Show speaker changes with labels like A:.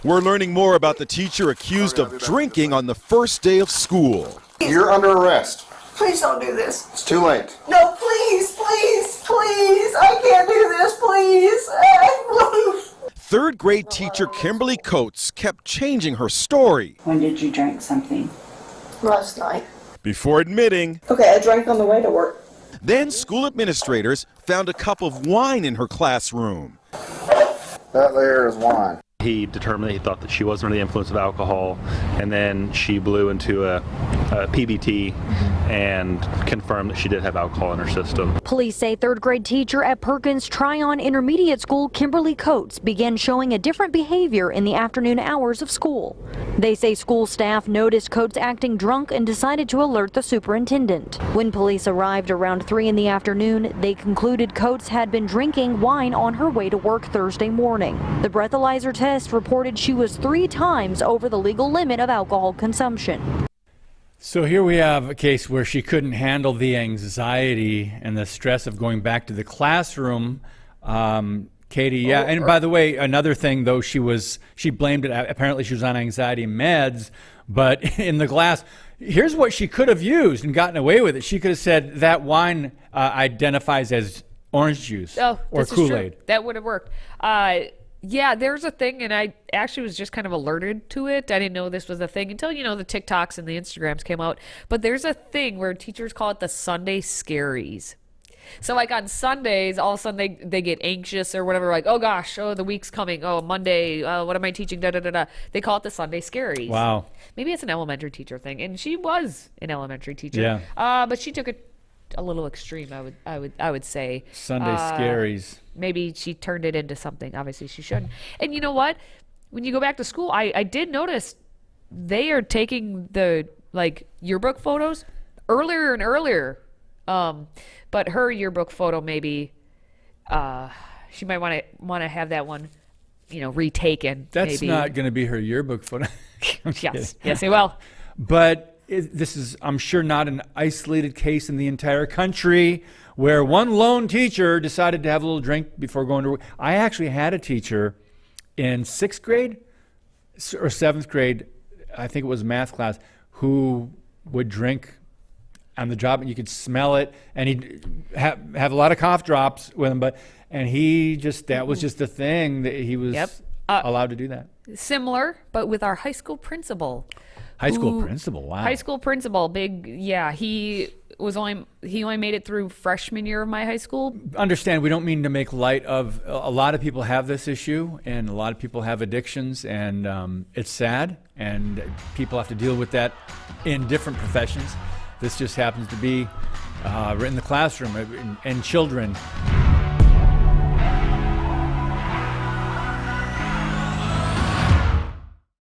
A: We're learning more about the teacher accused of drinking on the first day of school.
B: You're under arrest.
C: Please don't do this.
B: It's too late.
C: No, please, please, please. I can't do this, please.
A: Third grade teacher Kimberly Coates kept changing her story.
D: When did you drink something?
C: Last night.
A: Before admitting,
C: Okay, I drank on the way to work.
A: then school administrators found a cup of wine in her classroom.
B: That there is wine.
E: He determined that he thought that she was under the influence of alcohol, and then she blew into a PBT and confirmed that she did have alcohol in her system.
F: Police say third grade teacher at Perkins Tryon Intermediate School, Kimberly Coates, began showing a different behavior in the afternoon hours of school. They say school staff noticed Coates acting drunk and decided to alert the superintendent. When police arrived around 3 in the afternoon, they concluded Coates had been drinking wine on her way to work Thursday morning. The breathalyzer test reported she was 3 times over the legal limit of alcohol consumption.
G: So here we have a case where she couldn't handle the anxiety and the stress of going back to the classroom. Katie, yeah, and by the way, another thing though, she blamed it, apparently she was on anxiety meds, but in the glass, here's what she could have used and gotten away with it. She could have said that wine identifies as orange juice or Kool-Aid.
H: That would have worked. Yeah, there's a thing, and I actually was just kind of alerted to it. I didn't know this was a thing until, the TikToks and the Instagrams came out. But there's a thing where teachers call it the Sunday scaries. So like on Sundays, all of a sudden they get anxious or whatever, like, oh gosh, the week's coming. Oh, Monday, what am I teaching? Da, da, da, da. They call it the Sunday scaries.
G: Wow.
H: Maybe it's an elementary teacher thing. And she was an elementary teacher.
G: Yeah.
H: But she took it a little extreme, I would say.
G: Sunday scaries.
H: Maybe she turned it into something. Obviously she shouldn't. And you know what? When you go back to school, I did notice they are taking the yearbook photos earlier and earlier. But her yearbook photo, maybe she might want to have that one, retaken.
G: That's
H: maybe.
G: not going to be her yearbook photo.
H: Yes, it will.
G: But this is, I'm sure, not an isolated case in the entire country where one lone teacher decided to have a little drink before going to work. I actually had a teacher in 6th grade or 7th grade, I think it was math class, who would drink on the job, and you could smell it, and he'd have a lot of cough drops with him, and that was just the thing that he was allowed to do that.
H: Similar, but with our high school principal.
G: High school principal, wow.
H: High school principal, he only made it through freshman year of my high school.
G: Understand, we don't mean to make light of, a lot of people have this issue, and a lot of people have addictions, and it's sad, and people have to deal with that in different professions. This just happens to be in the classroom and children.